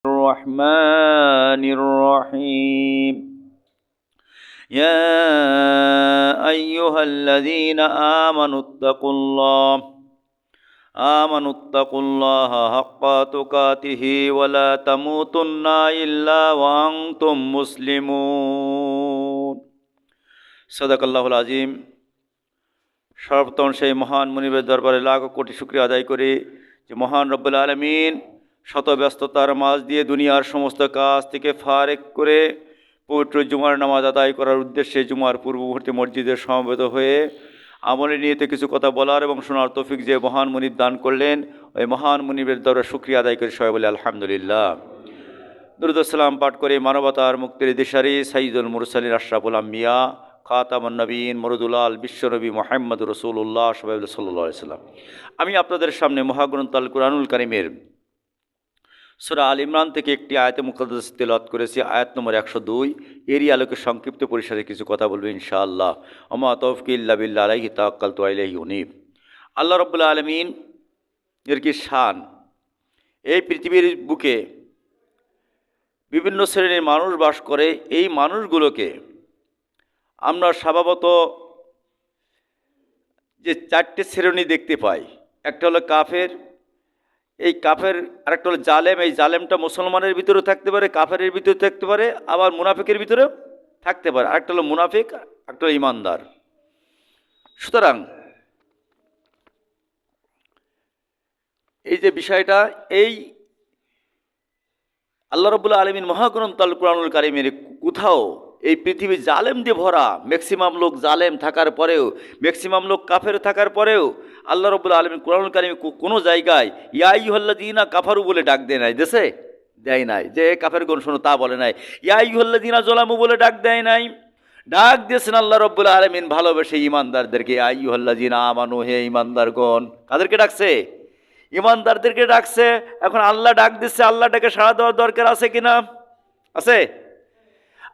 الرحمن الرحيم يا أيها الذين آمنوا اتقوا الله حق تقاته ولا تموتن إلا وأنتم মুসলিমুন। সাদাকাল্লাহুল আজিম। সর্বপ্রথম সেই মহান মুনিবের দরবারে লাখ কোটি শুকরিয়া আদায় করে যে মহান রব্বুল আলামিন শত ব্যস্ততার মাঝ দিয়ে দুনিয়ার সমস্ত কাজ থেকে ফারেক করে পবিত্র জুমার নামাজ আদায় করার উদ্দেশ্যে জুমার পূর্ববর্তী মসজিদে সমবেত হয়ে আমলের নিয়তে কিছু কথা বলার এবং শোনার তৌফিক যে মহান মুনিব দান করলেন, ওই মহান মুনিবের দরবারে শুকরিয়া আদায় করে সবাই বলে আলহামদুলিল্লাহ। দুরূদ ও সালাম পাঠ করে মানবতার মুক্তির দিশারি সাইয়্যিদুল মুরসালিন আশরাফুল আম্বিয়া খাতামুন নবীন মরদুল আল বিশ্বনবী মুহাম্মদুর রাসূলুল্লাহ সাল্লাল্লাহু আলাইহি ওয়াসাল্লাম। আমি আপনাদের সামনে মহাগ্রন্থ আল কুরআনুল কারীমের সূরা আল ইমরান থেকে একটি আয়াতে মুকদ্দাস তেলাওয়াত করেছি, আয়াত নম্বর 102। এরই আলোকে সংক্ষিপ্ত পরিসরে কিছু কথা বলবো ইনশাআল্লাহ। ওমা তাওফিক ইল্লা বিল্লাহ আলাইহি তাওয়াক্কালতু ওয়া ইলাইহি উনীব। আল্লাহ রাব্বুল আলামিন এর কি শান! এই পৃথিবীর বুকে বিভিন্ন শ্রেণীর মানুষ বাস করে। এই মানুষগুলোকে আমরা স্বভাবত যে চারটে শ্রেণী দেখতে পাই। একটা হলো কাফের, এই কাফের। আরেকটা হলো জালেম, এই জালেমটা মুসলমানের ভিতরেও থাকতে পারে, কাফেরের ভিতরে থাকতে পারে, আবার মুনাফিকের ভিতরেও থাকতে পারে। আরেকটা হলো মুনাফিক, একটা হলো ইমানদার। সুতরাং এই যে বিষয়টা, এই আল্লাহ রাব্বুল আলামিন মহাগ্রন্থ আল কুরআনুল কারীমের কোথাও এই পৃথিবী জালেম দিয়ে ভরা, ম্যাক্সিমাম লোক জালেম থাকার পরেও, ম্যাক্সিমাম লোক কাফের থাকার পরেও আল্লাহ রাব্বুল আলামিন কুরআনুল কারীমে কোনো জায়গায় ইয়া আইয়ুহাল্লাযীনা কাফারু বলে ডাক দেয় নাই, দেশে দেয় নাই যে কাফের কোন শোনো তা বলে নাই। ইয়া আইয়ুহাল্লাযীনা যালামু বলে ডাক দেয় নাই, ডাক দিয়েছেন আল্লাহ রাব্বুল আলামিন ভালোবেসে ইমানদারদেরকে। ইয়া আইয়ুহাল্লাযীনা আমানু, হে ইমানদারগণ। কাদেরকে ডাকছে? ইমানদারদেরকে ডাকছে। এখন আল্লাহ ডাক দিচ্ছে, আল্লাহটাকে সাড়া দেওয়ার দরকার আছে কিনা? আছে।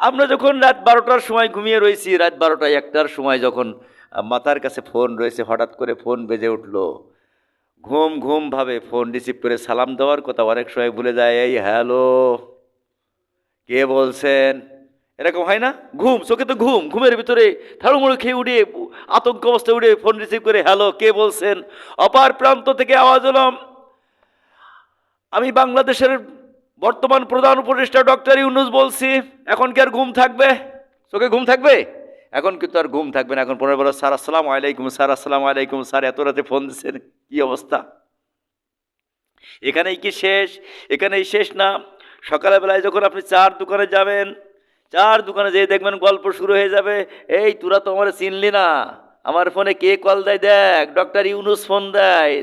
আমরা যখন রাত 12টার সময় ঘুমিয়ে রয়েছি, রাত 12টা 1টার সময় যখন মাথার কাছে ফোন রয়েছে, হঠাৎ করে ফোন বেজে উঠলো, ঘুম ঘুম ভাবে ফোন রিসিভ করে সালাম দেওয়ার কথা অনেক সময় ভুলে যায়। এই হ্যালো, কে বলছেন? এরকম হয় না? ঘুম, চোখে তো ঘুম, ঘুমের ভিতরে থাড়ুমুড়ো খেয়ে উঠে আতঙ্ক অবস্থায় উঠে ফোন রিসিভ করে হ্যালো, কে বলছেন? অপার প্রান্ত থেকে আওয়াজ হলাম, আমি বাংলাদেশের বর্তমান প্রধান উপদেষ্টা ডক্টর ইউনূস বলছি। এখন কি আর ঘুম থাকবে? চোখে ঘুম থাকবে? এখন কিন্তু আর ঘুম থাকবে না। এখন পরে বলো, স্যার আসসালামু আলাইকুম, স্যার আসসালামু আলাইকুম, স্যার এত রাতে ফোন দিচ্ছেন, কি অবস্থা? এখানেই কি শেষ? এখানেই শেষ না। সকালবেলায় যখন আপনি চার দোকানে যাবেন, চার দোকানে যেয়ে দেখবেন গল্প শুরু হয়ে যাবে। এই তোরা তো আমার চিনলি না, আমার ফোনে কে কল দেয় দেখ, ডক্টর ইউনূস ফোন দেয়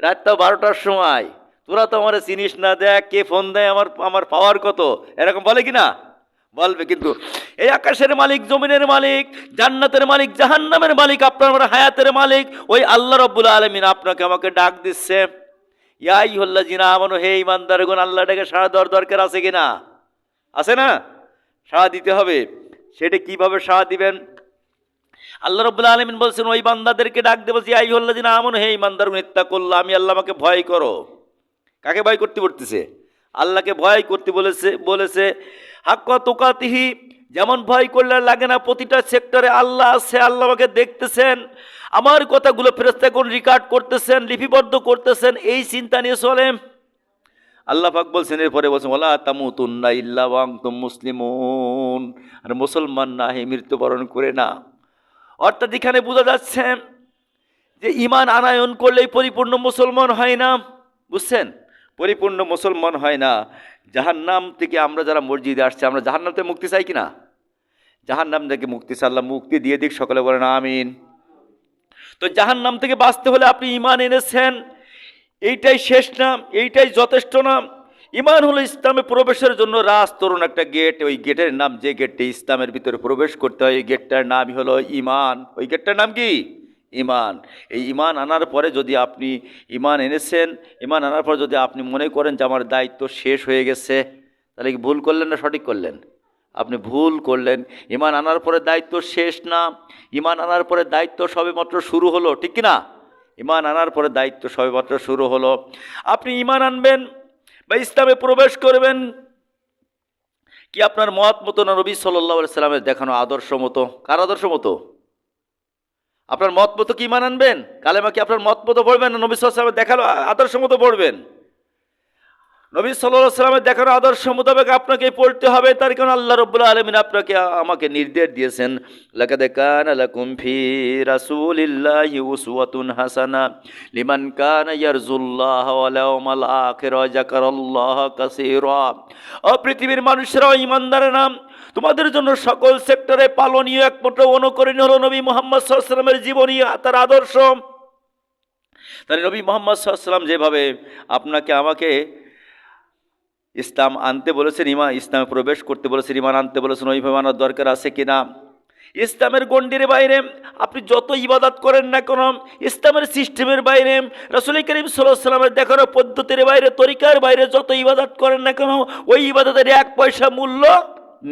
রাতটা 12টার সময়, তোরা তো আমার চিনিস না, দেখ কে ফোন দেয়, আমার পাওয়ার কত, এরকম বলে কি না? বলবে। কিন্তু এই আকাশের মালিক, জমিনের মালিক, জান্নাতের মালিক, জাহান্নামের মালিক, আপনার হায়াতের মালিক ওই আল্লাহ রাব্বুল আলামিন আপনাকে আমাকে ডাক দিচ্ছে। ইয়া আইয়ুহাল্লাযীনা আমানু, হে ঈমানদারগণ, আল্লাহটাকে সাড়া দেওয়ার দরকার আছে কিনা? আছে না? সাড়া দিতে হবে। সেটা কিভাবে সাড়া দিবেন? আল্লাহ রাব্বুল আলামিন বলছেন ওই বান্দাদেরকে ডাক দেব, ইয়া আইয়ুহাল্লাযীনা আমানু, হে ঈমানদারগণ, ইত্তাকুল্লাহ, আমি আল্লাহ, আমাকে ভয় করো। কাকে ভয় করতে বলতেছে? আল্লাহকে ভয় করতে বলেছে। হাক্কা তুকাতিহি, যেমন ভয় করলে লাগে না প্রতিটা সেক্টরে আল্লাহ আছে, আল্লাহ আমাকে দেখতেছেন, আমার কথাগুলো ফেরেশতাগণ রেকর্ড করতেছেন, লিপিবদ্ধ করতেছেন, এই চিন্তা নিয়ে চলে। আল্লাহ পাক বলছেন, এরপরে বলছেন ওয়ালা তামুতুন্না ইল্লা ওয়া আনতুম মুসলিমুন, আর মুসলমান না হয়ে মৃত্যুবরণ করে না। অর্থাৎ এখানে বোঝা যাচ্ছে যে ঈমান আনয়ন করলেই পরিপূর্ণ মুসলমান হয় না। বুঝছেন? পরিপূর্ণ মুসলমান হয় না। জাহান্নাম থেকে আমরা যারা মসজিদে আসছে, আমরা জাহান্নাম থেকে মুক্তি চাই কিনা? জাহান্নাম থেকে মুক্তি চাই, আল্লাহ মুক্তি দিয়ে দিক, সকলে বলেন আমিন। তো জাহান্নাম থেকে বাঁচতে হলে আপনি ঈমান এনেছেন, এইটাই শেষ না, এইটাই যথেষ্ট না। ঈমান হলো ইসলামে প্রবেশের জন্য রাজতরুণ একটা গেট। ওই গেটের নাম, যে গেটটি ইসলামের ভিতরে প্রবেশ করতে হয়, এই গেটটার নামই হলো ঈমান। ওই গেটটার নাম কি? ঈমান। এই ঈমান আনার পরে যদি আপনি ঈমান এনেছেন, ঈমান আনার পর যদি আপনি মনে করেন যে আমার দায়িত্ব শেষ হয়ে গেছে, তাহলে কি ভুল করলেন না সঠিক করলেন? আপনি ভুল করলেন। ঈমান আনার পরে দায়িত্ব শেষ না, ঈমান আনার পরে দায়িত্ব সবেমাত্র শুরু হলো, ঠিক কি না? ঈমান আনার পরে দায়িত্ব সবেমাত্র শুরু হলো। আপনি ঈমান আনবেন, বা ইসলামে প্রবেশ করবেন কি আপনার মত মতো না নবী সাল্লাল্লাহু আলাইহি সাল্লামের দেখানো আদর্শ মতো? কার আদর্শ মতো? আপনার মত মতো কি মানানবেন? কালেমা কি আপনার মত মতো পড়বেন না নবী সাল্লাল্লাহু আলাইহি সাল্লামের দেখানো আদর্শ মতো পড়বেন? নবী সাল্লাল্লাহু আলাইহি সাল্লামের দেখানো আদর্শ মোতাবেক আপনাকে পড়তে হবে। তার কারণ আল্লাহ রাব্বুল আলামিন আপনাকে আমাকে নির্দেশ দিয়েছেন, লাকাদ কানা লাকুম ফি রাসূলিল্লাহি উসওয়াতুন হাসানাহ লিমান কানা ইয়ারজুল্লাহ ওয়াল ইয়াউমাল আখির ওয়া যাকারাল্লাহা কাসীরা। ও পৃথিবীর মানুষেরা, ঈমানদারেরা, তোমাদের জন্য সকল সেক্টরে পালনীয় একমাত্র অনুকরণীয় হলো নবী মুহাম্মদ সাল্লাল্লাহু আলাইহি সাল্লামের জীবনী, তার আদর্শ। তাহলে নবী মুহাম্মদ সাল্লাল্লাহু আলাইহি সাল্লাম যেভাবে আপনাকে আমাকে ইসলাম আনতে বলেছেন, ইসলামে প্রবেশ করতে বলেছেন, ইমান আনতে বলেছেন, ওইভাবে আনার দরকার আছে কিনা? ইসলামের গণ্ডির বাইরে আপনি যত ইবাদত করেন না কেন, ইসলামের সিস্টেমের বাইরে, রাসূল করিম সাল্লাল্লাহু আলাইহি ওয়াসাল্লামের দেখানো পদ্ধতির বাইরে, তরিকার বাইরে যত ইবাদত করেন না কেন, ওই ইবাদতের এক পয়সা মূল্য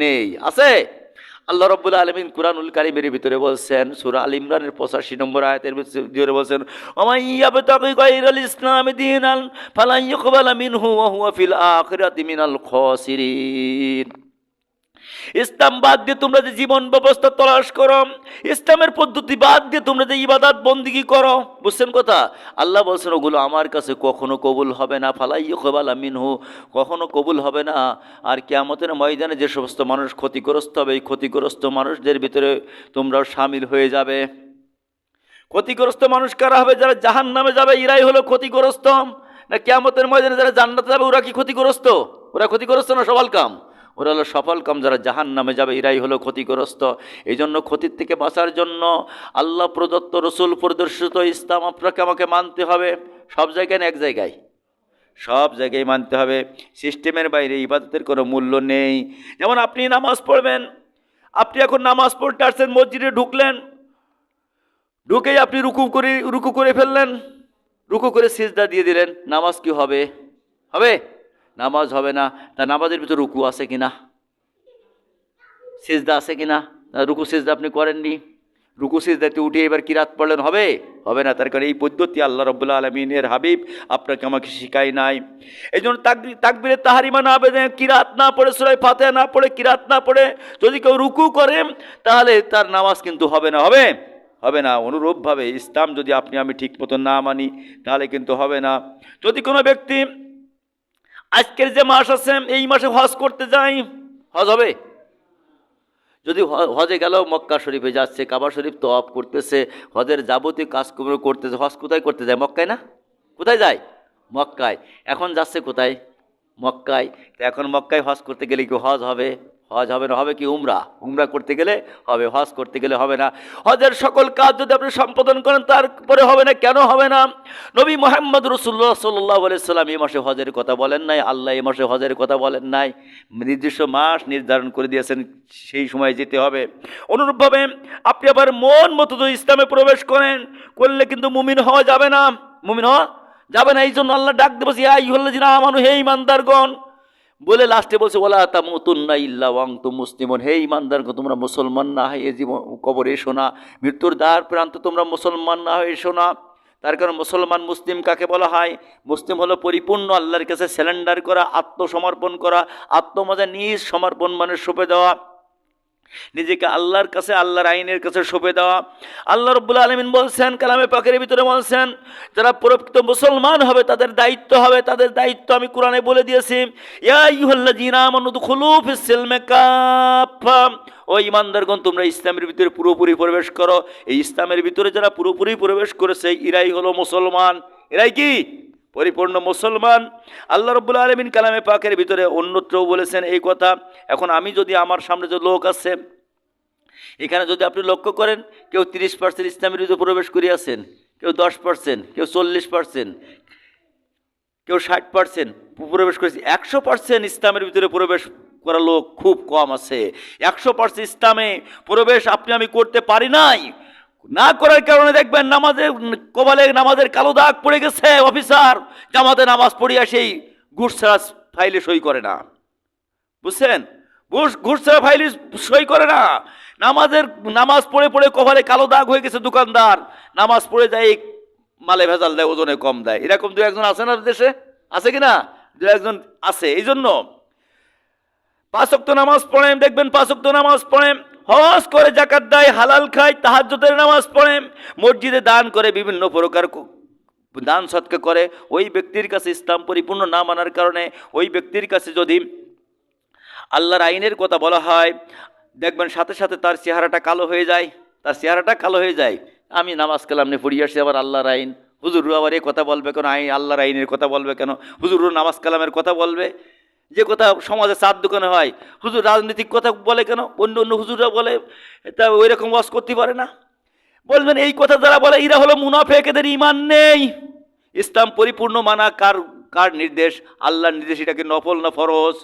নেই। আছে? আল্লাহ রাব্বুল আলামিন কুরআনুল কারীমের ভিতরে বলছেন, সূরা আল ইমরানের 85 নম্বর আয়াতের ভিতরে বলছেন, ওমাই ইয়াবতাগি গায়রাল ইসলামি দীনান ফালান ইউকবালা মিনহু ওয়া হুয়া ফিল আখিরাতি মিনাল খাসিরিন। ইসলাম বাদ দিয়ে তোমরা যে জীবন ব্যবস্থা তলাশ করো, ইসলামের পদ্ধতি বাদ দিয়ে তোমরা যে ইবাদত বন্দিগি করো, বুঝছেন কথা? আল্লাহ বলছেন ওগুলো আমার কাছে কখনো কবুল হবে না, ফালাই ইউকবালা মিনহু, কখনো কবুল হবে না। আর কিয়ামতের ময়দানে যে সমস্ত মানুষ ক্ষতিগ্রস্ত হবে, এই ক্ষতিগ্রস্ত মানুষদের ভিতরে তোমরাও শামিল হয়ে যাবে। ক্ষতিগ্রস্ত মানুষ কারা হবে? যারা জাহান্নামে যাবে, এরাই হলো ক্ষতিগ্রস্ত। না কিয়ামতের ময়দানে যারা জান্নাতে যাবে, ওরা কি ক্ষতিগ্রস্ত? ওরা ক্ষতিগ্রস্ত না সফল কাম? ওরা হলো সফল কাম। যারা জাহান্নামে যাবে, এরাই হলো ক্ষতিগ্রস্ত। এই জন্য ক্ষতির থেকে বাঁচার জন্য আল্লাহ প্রদত্ত, রসুল প্রদর্শিত ইসলাম আপনাকে আমাকে মানতে হবে। সব জায়গায় না এক জায়গায়? সব জায়গায় মানতে হবে। সিস্টেমের বাইরে ইবাদতের কোনো মূল্য নেই। যেমন আপনি নামাজ পড়বেন, আপনি এখন নামাজ পড়তে আসছেন, মসজিদে ঢুকলেন, ঢুকেই আপনি রুকু করে ফেললেন, রুকু করে সিজদা দিয়ে দিলেন, নামাজ কি হবে? হবে? নামাজ হবে না। তা নামাজের ভিতরে রুকু আছে কিনা, সিজদা আছে কিনা? রুকু সিজদা আপনি করেননি, রুকু সিজদাতে উঠে এবার কিরাত পড়লেন, হবে? হবে না। তার কারণ এই পদ্ধতি আল্লাহ রাব্বুল আলামিনের হাবিব আপনাকে আমাকে শিখায় নাই। এই জন্য তাকবীরে তাহরিমা না বেঁধে, কিরাত না পড়ে, সূরা ফাতিহা না পড়ে, কিরাত না পড়ে যদি কেউ রুকু করে, তাহলে তার নামাজ কিন্তু হবে না। হবে? হবে না। অনুরূপভাবে ইসলাম যদি আপনি আমি ঠিক মতো না মানি, তাহলে কিন্তু হবে না। যদি কোনো ব্যক্তি আজকের যে মাস আছে, এই মাসে হজ করতে যাই, হজ হবে? যদি হজে গেল, মক্কা শরীফে যাচ্ছে, কাবা শরীফ তওয়াফ করতেছে, হজের যাবতীয় কাজকর্ম করতেছে, হজ কোথায় করতে যায়? মক্কায় না? কোথায় যায়? মক্কায়। এখন যাচ্ছে কোথায়? মক্কায়। তো এখন মক্কায় হজ করতে গেলে কি হজ হবে? হজ হবে না। হবে কি উমরা? উমরা করতে গেলে হবে, হজ করতে গেলে হবে না। হজের সকল কাজ যদি আপনি সম্পাদন করেন, তারপরে হবে না। কেন হবে না? নবী মুহাম্মদ রাসূলুল্লাহ সাল্লাল্লাহু আলাইহি সাল্লাম এই মাসে হজের কথা বলেন নাই, আল্লাহ এই মাসে হজের কথা বলেন নাই। নির্দিষ্ট মাস নির্ধারণ করে দিয়েছেন, সেই সময় যেতে হবে। অনুরূপভাবে আপনি আবার মন মতো যদি ইসলামে প্রবেশ করলে কিন্তু মুমিন হওয়া যাবে না। মুমিন হওয়া যাবে না। এই জন্য আল্লাহ ডাক দেবো, ইয়া আইয়ুহাল্লাযীনা আমানু, হে ঈমানদারগণ, বলে লাস্টে বলছে ওয়ালা তামুতুন্না ইল্লা ওয়া আনতুম মুসলিমুন, হে ঈমানদারগণ, তোমরা মুসলমান না হয়ে জীবন কবরে এসো না, মৃত্যুর দ্বার প্রান্তে তোমরা মুসলমান না হয়ে এসো না। তার কারণ মুসলমান, মুসলিম কাকে বলা হয়? মুসলিম হলো পরিপূর্ণ আল্লাহর কাছে স্যালেন্ডার করা, আত্মসমর্পণ করা, আত্মমজা নিজ সমর্পণ মানে সঁপে দেওয়া, নিজেকে আল্লাহর কাছে, আল্লাহর আইনের কাছে সঁপে দেওয়া। আল্লাহ রাব্বুল আলামিন বলছেন, কালামে পাকের ভিতরে বলছেন, যারা প্রকৃত মুসলমান হবে তাদের দায়িত্ব হবে, তাদের দায়িত্ব আমি কোরআনে বলে দিয়েছি, ইয়া আইয়ুহাল্লাযীনা আমানু দুখুলু ফিস সিলমি কাফা, ও ঈমানদারগণ, তোমরা ইসলামের ভিতরে পুরোপুরি প্রবেশ করো। এই ইসলামের ভিতরে যারা পুরোপুরি প্রবেশ করেছে, এরাই হলো মুসলমান। এরাই কি? পরিপূর্ণ মুসলমান। আল্লাহ রাব্বুল আলামিন কালামে পাকের ভিতরে অন্যত্রও বলেছেন এই কথা। এখন আমি যদি, আমার সামনে যে লোক আছে, এখানে যদি আপনি লক্ষ্য করেন, কেউ 30% ইসলামের ভিতরে প্রবেশ করিয়াছেন, কেউ 10%, কেউ 40%, কেউ 60% প্রবেশ করেছে। 100% ইসলামের ভিতরে প্রবেশ করা লোক খুব কম আছে। 100% ইসলামে প্রবেশ আপনি আমি করতে পারি নাই। না করার কারণে দেখবেন নামাজের কপালে নামাজের কালো দাগ পড়ে গেছে। অফিসার জামাতে নামাজ পড়িয়া সেই ঘুষ ছাড়া ফাইলে সই করে না, বুঝছেন? ঘুষ ছাড়া ফাইলে সই করে না। নামাজ পড়ে পড়ে কপালে কালো দাগ হয়ে গেছে। দোকানদার নামাজ পড়ে যায়, মালে ভেজাল দেয়, ওজনে কম দেয়। এরকম দু একজন আছে না দেশে? আছে কি না? দু একজন আছে। এই জন্য 5 ওয়াক্ত নামাজ পড়ে, দেখবেন 5 ওয়াক্ত নামাজ পড়ে, হজ করে, যাকাত দেয়, হালাল খায়, তাহাজ্জুদের নামাজ পড়ে, মসজিদে দান করে, বিভিন্ন প্রকার দান সৎকা করে। ওই ব্যক্তির কাছে ইসলাম পরিপূর্ণ না মানার কারণে ওই ব্যক্তির কাছে যদি আল্লাহর আইনের কথা বলা হয়, দেখবেন সাথে সাথে তার চেহারাটা কালো হয়ে যায়, তার চেহারাটা কালো হয়ে যায়। আমি নামাজ কালাম নিয়ে পড়ি আসছি, আবার আল্লাহর আইন, হুজুর আবার এই কথা বলবে কেন, আল্লাহর আইনের কথা বলবে কেন, হুজুর নামাজ কালামের কথা বলবে। যে কথা সমাজে চার দোকানে হয়, হুজুর রাজনৈতিক কথা বলে কেন, অন্য অন্য হুজুররা বলে, তা ওই রকম ওয়াজ করতে পারে না। বলবেন এই কথা যারা বলে এরা হলো মুনাফিক, এদের ঈমান নেই। ইসলাম পরিপূর্ণ মানা কার কার নির্দেশ? আল্লাহর নির্দেশ। এটাকে নফল না ফরজ?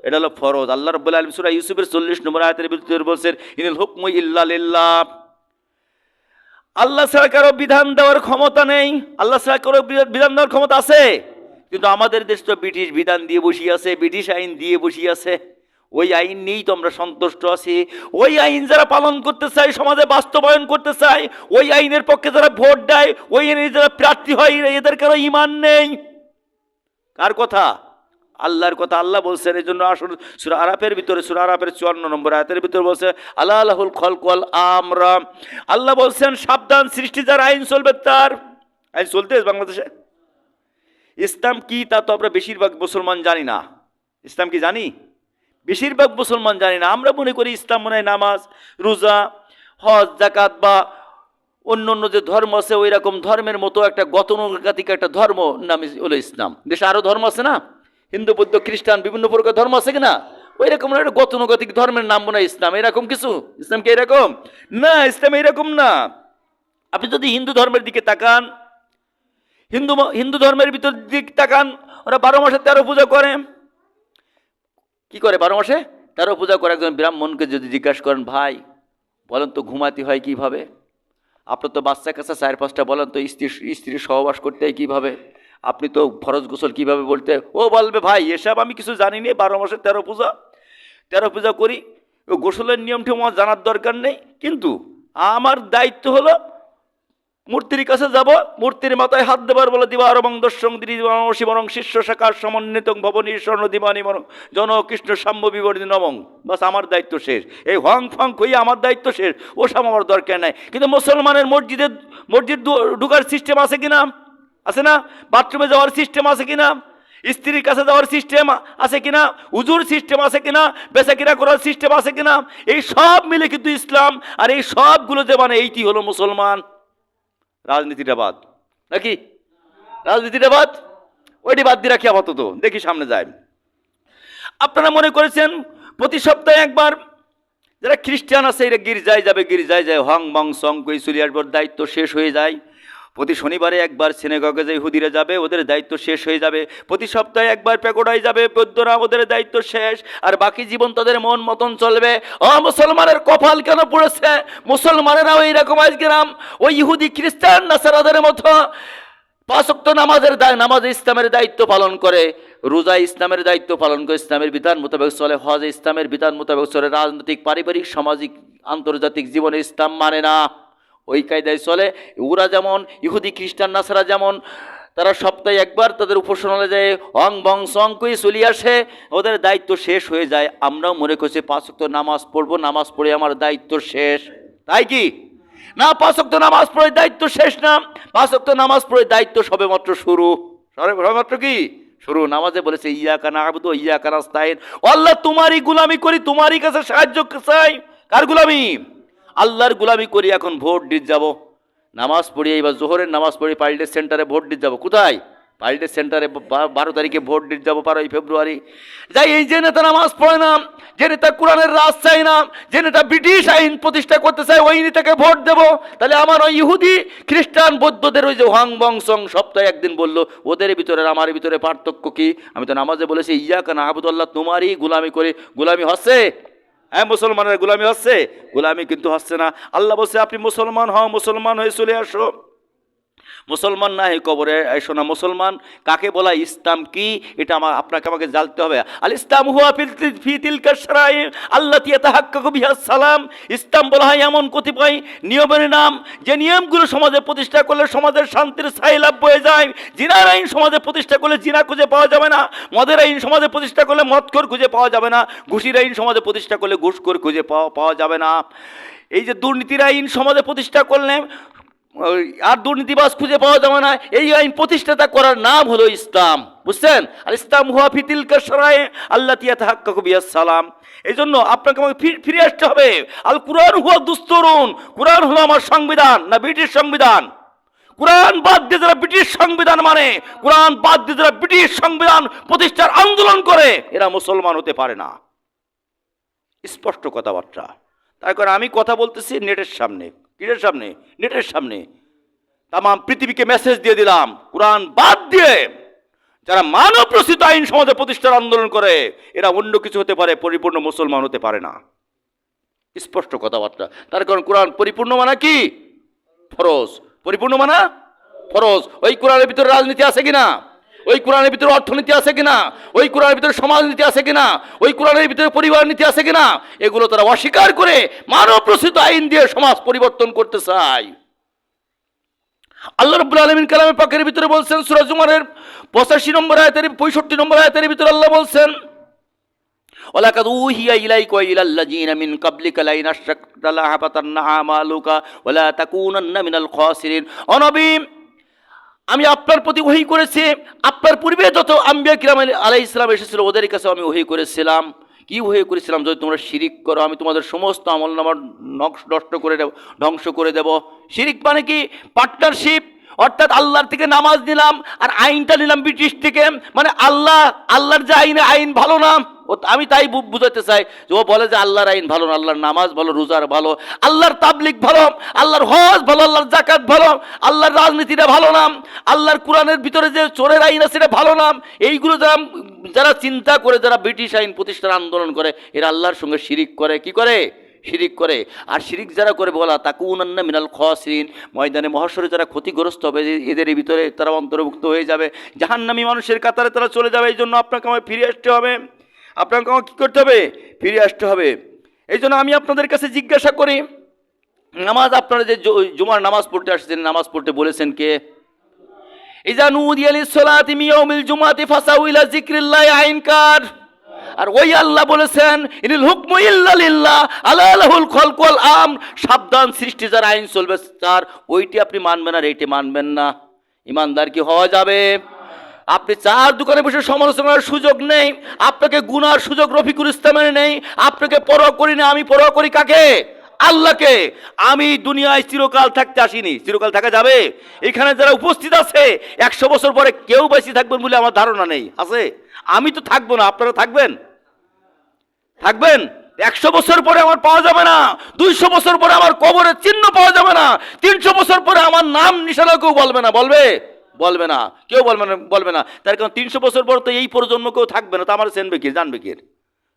এটা হলো ফরজ। আল্লাহ রাব্বুল আলামিন সূরা ইউসুফের 40 নম্বর আয়াতের ভিতরে বলছেন, ইনিল হুকমু ইল্লা লিল্লাহ। আল্লাহ ছাড়া কারো বিধান দেওয়ার ক্ষমতা নেই। আল্লাহ ছাড়া কারো বিধান দেওয়ার ক্ষমতা আছে, কিন্তু আমাদের দেশ তো ব্রিটিশ বিধান দিয়ে বসিয়ে আছে, ব্রিটিশ আইন দিয়ে বসিয়ে আছে। ওই আইন নিয়েই তো আমরা সন্তুষ্ট আছি। ওই আইন যারা পালন করতে চায়, সমাজে বাস্তবায়ন করতে চায়, ওই আইনের পক্ষে যারা ভোট দেয়, ওই আইনের যারা প্রার্থী হয়, এদের কারো ঈমান নেই। কার কথা? আল্লাহর কথা। আল্লাহ বলছেন, এই জন্য আসুন সূরা আরাফের ভিতরে, সূরা আরাফের 54 নম্বর আয়াতের ভিতরে বলছে, আল্লাহ লাহুল খলক ওয়াল আমর। আল্লাহ বলছেন সাবধান, সৃষ্টি যার আইন চলবে তার। আইন চলতে বাংলাদেশে ইসলাম কি তা তো আমরা বেশিরভাগ মুসলমান জানি না। ইসলাম কি জানি? বেশিরভাগ মুসলমান জানি না। আমরা মনে করি ইসলাম মনে হয় নামাজ, রোজা, হজ, যাকাত বা অন্য অন্য যে ধর্ম আছে ওই রকম ধর্মের মতো একটা গতানুগতিক একটা ধর্ম নাম হলো ইসলাম। দেশে আরো ধর্ম আছে না, হিন্দু, বৌদ্ধ, খ্রিস্টান, বিভিন্ন প্রকার ধর্ম আছে কিনা? ওই রকম একটা গতানুগতিক ধর্মের নাম মনে হয় ইসলাম। এরকম কিছু? ইসলাম কি এরকম না, ইসলাম এরকম না। আপনি যদি হিন্দু ধর্মের দিকে তাকান, হিন্দু ধর্মের ভিতর দিক তাকান, ওরা 12 মাসে 13 পূজা করে। কি করে 12 মাসে 13 পূজা করে? একজন ব্রাহ্মণকে যদি জিজ্ঞাসা করেন, ভাই বলেন তো ঘুমাতে হয় কিভাবে? আপনার তো বাচ্চা কাছে 4-5টা, বলেন তো স্ত্রীর সহবাস করতে হয় কিভাবে? আপনি তো ফরজ গোসল কিভাবে বলতে? ও বলবে, ভাই এসব আমি কিছু জানি না, 12 মাসে 13 পূজা করি, ও গোসলের নিয়মটি আমার জানার দরকার নেই, কিন্তু আমার দায়িত্ব হলো মূর্তির কাছে যাব, মূর্তির মাথায় হাত দেবার বলে দিবা এবং দর্শন দিবং শিষ্য শাখার সমন্বিত ভবনী স্বর্ণ দিবানি জন কৃষ্ণ সাম্য বিবর্ধী নবং। বাস আমার দায়িত্ব শেষ। এই হং ফং হইয়া আমার দায়িত্ব শেষ, ও সব আমার দরকার নাই। কিন্তু মুসলমানের মসজিদ ঢুকার সিস্টেম আছে কিনা? আছে না? বাথরুমে যাওয়ার সিস্টেম আছে কিনা? স্ত্রীর কাছে যাওয়ার সিস্টেম আছে কিনা? উজুর সিস্টেম আছে কিনা? বেচা কিনা করার সিস্টেম আছে কিনা? এই সব মিলে কিন্তু ইসলাম। আর এই সবগুলো যে মানে এইটি হলো মুসলমান। রাজনীতিটা বাদ নাকি? রাজনীতিটা বাদ, ওইটি বাদ দিয়ে রাখি আপাতত, দেখি সামনে যায়। আপনারা মনে করেছেন প্রতি সপ্তাহে একবার যারা খ্রিস্টান আছে এরা গির্জায় যাবে, গির্জায় যায় হং বং সং কই চলে আসবার দায়িত্ব শেষ হয়ে যায়। প্রতি শনিবারে একবার সিনেগগে যে ইহুদিরা যাবে, ওদের দায়িত্ব শেষ হয়ে যাবে। প্রতি সপ্তাহে একবার পেকোড়ায় যাবে বৌদ্ধরা, ওদের দায়িত্ব শেষ। আর বাকি জীবন তাদের মন মতন চলবে। মুসলমানের কপাল কেন পড়েছে? মুসলমানেরাও এইরকম আজকেরাম ওই ইহুদি খ্রিস্টান নাসারাদের মতো 5 ওয়াক্ত নামাজে ইসলামের দায়িত্ব পালন করে, রোজা ইসলামের দায়িত্ব পালন করে, ইসলামের বিধান মোতাবেক চলে, হজ ইসলামের বিধান মোতাবেক চলে। রাজনৈতিক, পারিবারিক, সামাজিক, আন্তর্জাতিক জীবনে ইসলাম মানে না, ওই কায়দায় চলে। ওরা যেমন ইহুদি খ্রিস্টান নাসারা যেমন তারা সপ্তাহে একবার তাদের উপাসনালয়ে যায়, অং বং সং কই চলে আসে, ওদের দায়িত্ব শেষ হয়ে যায়। আমরাও মনে করছি 5 ওয়াক্ত নামাজ পড়বো, নামাজ পড়ে আমার দায়িত্ব শেষ। তাই কি না? 5 ওয়াক্ত নামাজ পড়ে দায়িত্ব শেষ না, 5 ওয়াক্ত নামাজ পড়ে দায়িত্ব সবেমাত্র শুরু। সবেমাত্র কি শুরু? নামাজে বলেছে ইয়াকা না'বুদু ওয়া ইয়াকা নাস্তাইন। আল্লাহ তোমারই গোলামি করি, তোমারই কাছে সাহায্য চাই। কার গোলামি? আল্লাহর গোলামি করি। এখন ভোট দিতে যাব, নামাজ পড়ি, এবার জোহরের নামাজ পড়ি, পাইলটের সেন্টারে ভোট দিতে যাব। কোথায়? পাইলটের সেন্টারে 12 তারিখে ভোট দিতে যাবো, 12ই ফেব্রুয়ারি যাই। এই যে নেতা নামাজ পড়ে না, যে নেতা কোরআনের রাজ চাই না, যে নেতা ব্রিটিশ আইন প্রতিষ্ঠা করতে চায়, ওই নেতাকে ভোট দেব। তাহলে আমার ওই ইহুদি খ্রিস্টান বৌদ্ধদের ওই যে হং বং সং সপ্তাহে একদিন বললো, ওদের ভিতরে আমার ভিতরে পার্থক্য কি? আমি তো নামাজে বলেছি ইয়াকা না'বুদু, আল্লাহ তোমারই গোলামি করে। গোলামি হচ্ছে? হ্যাঁ, মুসলমানের গোলামি হচ্ছে? গোলামি কিন্তু হচ্ছে না। আল্লাহ বলছে আপনি মুসলমান হও, মুসলমান হয়ে চলে আসো। মুসলমান না হয়ে কবরে এসো না। মুসলমান কাকে বলা, ইসলাম কি, এটা আপনাকে আমাকে জানতে হবে। আল ইসলাম হুয়া ফি তিলকা শারাই আল্লাতী ইয়াতাহাক্কাকু বিহা সালাম। ইসলাম বলা হয় এমন কতিপয় নিয়মের নাম, যে নিয়মগুলো সমাজে প্রতিষ্ঠা করলে সমাজের শান্তির ছাই লাভ হয়ে যায়। জিনার আইন সমাজে প্রতিষ্ঠা করলে জিনা খুঁজে পাওয়া যাবে না, মদের আইন সমাজে প্রতিষ্ঠা করলে মদখোর খুঁজে পাওয়া যাবে না, ঘুষির আইন সমাজে প্রতিষ্ঠা করলে ঘুষখোর খুঁজে পাওয়া যাবে না। এই যে দুর্নীতির আইন সমাজে প্রতিষ্ঠা করলে আর দুর্নীতিবাজ খুঁজে পাওয়া যাবে না। এই আইন প্রতিষ্ঠাতা করার নাম হলো ইসলাম, বুঝছেন? আর ইসলাম হুয়া ফি তিলকা শারাই আল্লাতী ইয়াতাহাক্কাকু বিহা সালাম। এই জন্য আপনাকে আমাকে ফিরে আসতে হবে। আল কুরআন হুয়া দুস্তুরুন, কুরআন হলো আমার সংবিধান, না ব্রিটিশ সংবিধান। কুরআন বাদ দিয়ে যারা ব্রিটিশ সংবিধান মানে, কুরআন বাদ দিয়ে যারা ব্রিটিশ সংবিধান প্রতিষ্ঠার আন্দোলন করে, এরা মুসলমান হতে পারে না। স্পষ্ট কথাবার্তা। তার কারণ আমি কথা বলতেছি নেটের সামনে, কিসের সামনে? নেটের সামনে। তাম পৃথিবীকে মেসেজ দিয়ে দিলাম, কুরআন বাদ দিয়ে যারা মানব রচিত আইন সমাজে প্রতিষ্ঠার আন্দোলন করে, এরা অন্য কিছু হতে পারে, পরিপূর্ণ মুসলমান হতে পারে না। স্পষ্ট কথাবার্তা। তার কারণ কোরআন পরিপূর্ণ মানা কি? ফরজ। পরিপূর্ণ মানা ফরজ। ওই কোরআনের ভিতরে রাজনীতি আছে কিনা? ওই কোরআনের ভিতরে অর্থনীতি আছে কিনা? ওই কোরআনের ভিতরে সমাজনীতি আছে কিনা? ওই কোরআনের ভিতরে পরিবার নীতি আছে কিনা? এগুলো তারা অস্বীকার করে মানব রচিত আইন দিয়ে সমাজ পরিবর্তন করতে চায়। আল্লাহ রাব্বুল আলামিন কালামে পাকের ভিতরে বলছেন, সূরা জুমারের 85 নম্বর আয়াতের 65 নম্বর আয়াতের ভিতরে আল্লাহ বলছেন, ওয়ালাকাদ উহিয়া ইলাইকা ওয়া ইলাল লাযিনা মিন ক্বাবলিকা লাইন আশরাকতা লাহাবাতান্না আমালুকা ওয়া লা তাকুনান্না মিনাল খাসিরিন। ও নবী, আমি আপনার প্রতি ওহী করেছি, আপনার পূর্বে যত আম্বিয়া কিরাম আলাইহিস সালাম এসেছিল ওদের কাছে আমি ওহী করেছিলাম। কি ওহী করেছিলাম? যদি তোমরা শিরিক করো আমি তোমাদের সমস্ত আমলনামা নষ্ট করে দেব, ধ্বংস করে দেব। শিরিক মানে কি? পার্টনারশিপ। অর্থাৎ আল্লাহর থেকে নামাজ নিলাম আর আইনটা নিলাম ব্রিটিশ থেকে, মানে আল্লাহর যে আইন ভালো না, আমি তাই বুঝাতে চাই যে ও বলে যে আল্লাহর আইন ভালো না, আল্লাহর নামাজ ভালো, রোজার ভালো, আল্লাহর তাবলিগ ভালো, আল্লাহর হজ ভালো, আল্লাহর জাকাত ভালো, আল্লাহর রাজনীতিটা ভালো না, আল্লাহর কোরআনের ভিতরে যে চোরের আইন আছে সেটা ভালো না। এইগুলো যারা চিন্তা করে, যারা ব্রিটিশ আইন প্রতিষ্ঠার আন্দোলন করে, এরা আল্লাহর সঙ্গে শিরিক করে। কি করে? শিরিক করে। আর শিরিক যারা করে বলা তাকুনান্না মিনাল খাসিরিন, ময়দানে মহাশরে যারা ক্ষতিগ্রস্ত হবে, এদের ভিতরে তারা অন্তর্ভুক্ত হয়ে যাবে, জাহান্নামী মানুষের কাতারে তারা চলে যাবে। এই জন্য আপনাকে আমায় ফিরে আসতে হবে। আপনাকে আমাকে কী করতে হবে? ফিরে আসতে হবে। এই জন্য আমি আপনাদের কাছে জিজ্ঞাসা করি, নামাজ আপনারা যে জুমার নামাজ পড়তে আসছেন, নামাজ পড়তে বলেছেন কে? ইযা নুদিয়া লিস-সালাতি মিন ইয়াউমিল জুমআতি ফাসাউ ইলা যিকরিল্লাহি আইনকার। আর ওই আল্লাহ বলেছেন, ইনিল হুকমু ইল্লা লিল্লাহ আলা লাহুল খালকু ওয়াল আমর। সাবধান, সৃষ্টি যার আইন চলবে তার, ওইটি আপনি মানবেন আর এইটি মানবেন না। ইমানদার কি হওয়া যাবে? আপনি চার দোকানে বসে সমালোচনার সুযোগ নেই, আপনাকে গুনার সুযোগ রফিকুল ইসলামের নেই। আপনাকে পরোয়া করি না, আমি পরোয়া করি কাকে? আল্লাহকে। আমি দুনিয়ায় চিরকাল থাকতে আসিনি, চিরকাল থাকা যাবে? এখানে যারা উপস্থিত আছে 100 বছর পরে কেউ বেশি থাকবেন বলে আমার ধারণা নেই। আছে? আমি তো থাকবো না, আপনারা থাকবেন? থাকবেন? 100 বছর পরে আমার পাওয়া যাবে না, 200 বছর পরে আমার কবরের চিহ্ন পাওয়া যাবে না, 300 বছর পরে আমার নাম নিশানা কেউ বলবে না। বলবে না, কেউ বলবে না। তার কারণ 300 বছর পর তো এই প্রজন্ম কেউ থাকবে না, তো আমার চেনবে কি, জানবে কি?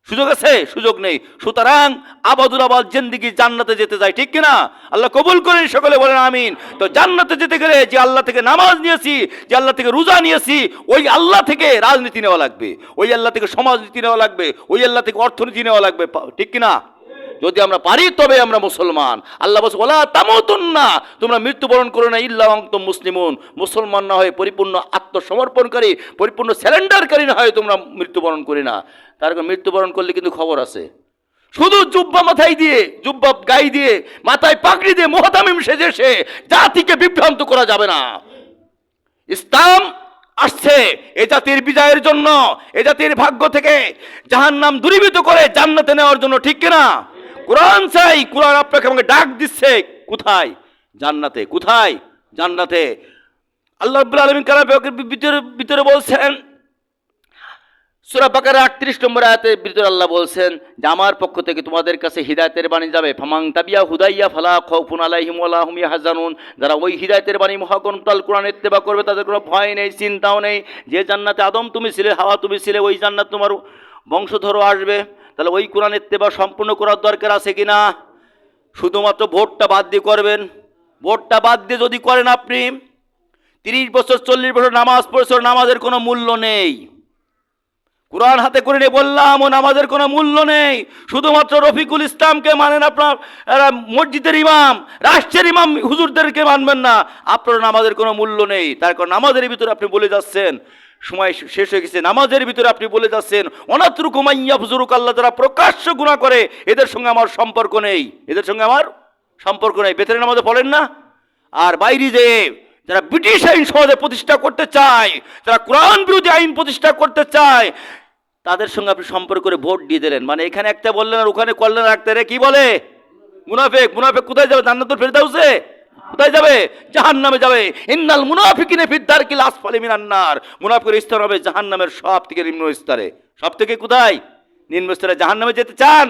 সুযোগ আছে? সুযোগ নেই। সুতরাং আবাদুল আবাদ জিন্দেগি জান্নাতে যেতে যায়, ঠিক কিনা? আল্লাহ কবুল করেন, সকলে বলেন আমিন। তো জান্নাতে যেতে গেলে যে আল্লাহ থেকে নামাজ নিয়েছি, যে আল্লাহ থেকে রোজা নিয়েছি, ওই আল্লাহ থেকে রাজনীতি নেওয়া লাগবে, ওই আল্লাহ থেকে সমাজনীতি নেওয়া লাগবে, ওই আল্লাহ থেকে অর্থনীতি নেওয়া লাগবে, ঠিক কিনা? যদি আমরা পারি তবে আমরা মুসলমান। আল্লাহ বলছে, ওয়ালা তামুতুন্না, তোমরা মৃত্যুবরণ করো না ইল্লা ওয়া আনতুম মুসলিমুন। মুসলমান না হয়ে, পরিপূর্ণ আত্মসমর্পণকারী, পরিপূর্ণ স্যালেন্ডারকারী না হয়ে তোমরা মৃত্যুবরণ করি না। তার কারণ মৃত্যুবরণ করলে কিন্তু খবর আছে। শুধু জুব্বা মাথায় দিয়ে, জুব্বা গায়ে দিয়ে, মাথায় পাগড়ি দিয়ে, মুহতামিম সেজে জাতিকে বিভ্রান্ত করা যাবে না। ইসলাম আসছে এ জাতির বিজয়ের জন্য, এ জাতির ভাগ্য থেকে জাহান্নাম দূরীভূত করে জান্নাতে নেওয়ার জন্য, ঠিক কিনা? কোরআন চাই, কোরআন আপনাকে আমাকে ডাক দিচ্ছে কোথায়? জান্নাতে। কোথায়? জান্নাতে। আল্লাহ রাব্বুল আলামিন কালামের ভিতরে বলছেন, সূরা বাকারা 38 নম্বর আয়াতের ভিতরে আল্লাহ বলছেন যে আমার পক্ষ থেকে তোমাদের কাছে হিদায়াতের বাণী যাবে। ফামান তাবিয়া হুদাইয়া ফালা খাউফুন আলাইহিম ওয়ালা হুম ইয়াহজানুন। যারা ওই হিদায়াতের বাণী মহাগ্রন্থ আল কোরআন ইত্তেবা করবে তাদের কোনো ভয় নেই, চিন্তাও নেই। যে জান্নাতে আদম তুমি ছিলে, হাওয়া তুমি ছিলে, ওই জান্নাত তোমার বংশধরও আসবে। তাহলে ওই কোরআন ইত্তেবা সম্পূর্ণ করার দরকার আছে কিনা? শুধুমাত্র ভোটটা বাদ দিয়ে করবেন। ভোটটা বাদ দিয়ে যদি করেন আপনি, 30 বছর 40 বছর নামাজ পড়েছ, নামাজের কোনো মূল্য নেই। কোরআন হাতে করে নিয়ে বললাম ও নামাজের কোনো মূল্য নেই। শুধুমাত্র রফিকুল ইসলামকে মানেন আপনার, মসজিদের ইমাম, রাষ্ট্রের ইমাম হুজুরদেরকে মানবেন না, আপনার নামাজের কোনো মূল্য নেই। তার কারণ নামাজের ভিতরে আপনি বলে যাচ্ছেন সময় শেষ হয়ে গেছে, নামাজের ভিতরে আপনি বলে যাচ্ছেন অনাত্রুকু মাইয়া ফুজুরুক, আল্লাহ যারা প্রকাশ্য গুনাহ করে এদের সঙ্গে আমার সম্পর্ক নেই, এদের সঙ্গে আমার সম্পর্ক নেই। বেতনের নামাজে পড়েন না। আর বাইরে যে যারা ব্রিটিশ আইন সমাজে প্রতিষ্ঠা করতে চায়, যারা কোরআন বিরোধী আইন প্রতিষ্ঠা করতে চায়, তাদের সঙ্গে আপনি সম্পর্ক করে ভোট দিয়ে দিলেন। মানে এখানে একটা বললেন আর ওখানে করলেন রাখতে রে, কি বলে মুনাফিক। মুনাফিক কোথায় যাবে? জান্নাতুল ফেরদাউসে কোথায় যাবে? জাহান্নামে যাবে। ইন্নাল মুনাফিকিনা ফিদ দারকিল আসফালি মিনান নার, মুনাফিকের স্থান হবে জাহান্নামের সব থেকে নিম্ন স্তরে। সব থেকে কোথায়? নিম্ন স্তরে। জাহান্নামে যেতে চান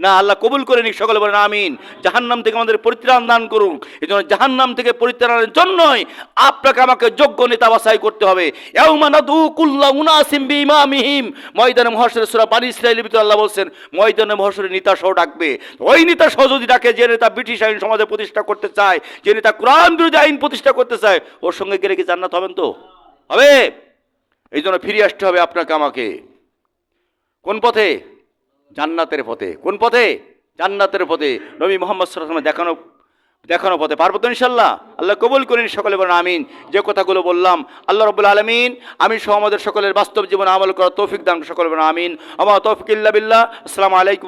না? আল্লাহ কবুল করে নিক, সকলে বলেন আমিন। জাহান্নাম থেকে আমাদের পরিত্রাণ দান করুন। এই জন্য জাহান্নাম থেকে পরিত্রাণের জন্যই আপনাকে আমাকে যোগ্য নেতা বাছাই করতে হবে। ইয়াউমা নাদু কুল্লা উনাসিম বিইমামিহিম, ময়দানে মহাশরে সূরা বনী ইসরাঈলের ভিতরে আল্লাহ বলছেন ময়দানে মহাশরে নেতা সহ ডাকবে। ওই নেতা সহ যদি ডাকে, যে নেতা ব্রিটিশ আইন সমাজে প্রতিষ্ঠা করতে চায়, যে নেতা কোরআন বিরোধী আইন প্রতিষ্ঠা করতে চায়, ওর সঙ্গে গেলে কি জান্নাত হবেন? তো হবে। এই জন্য ফিরে আসতে হবে আপনাকে আমাকে। কোন পথে? জান্নাতের পথে। কোন পথে? জান্নাতের পথে। নবী মুহাম্মদ সাল্লাল্লাহু আলাইহি ওয়াসাল্লাম দেখানো পথে। পারবো তো ইনশাআল্লাহ? আল্লাহ কবুল করেন, সকলে বলেন আমিন। যে কথাগুলো বললাম আল্লাহ রাব্বুল আলামিন আমি সহ আমাদের সকলের বাস্তব জীবনে আমল করার তৌফিক দান, সকলে বলেন আমিন। আমা তৌফিক ইল্লা বিল্লাহ। আসসালামু আলাইকুম।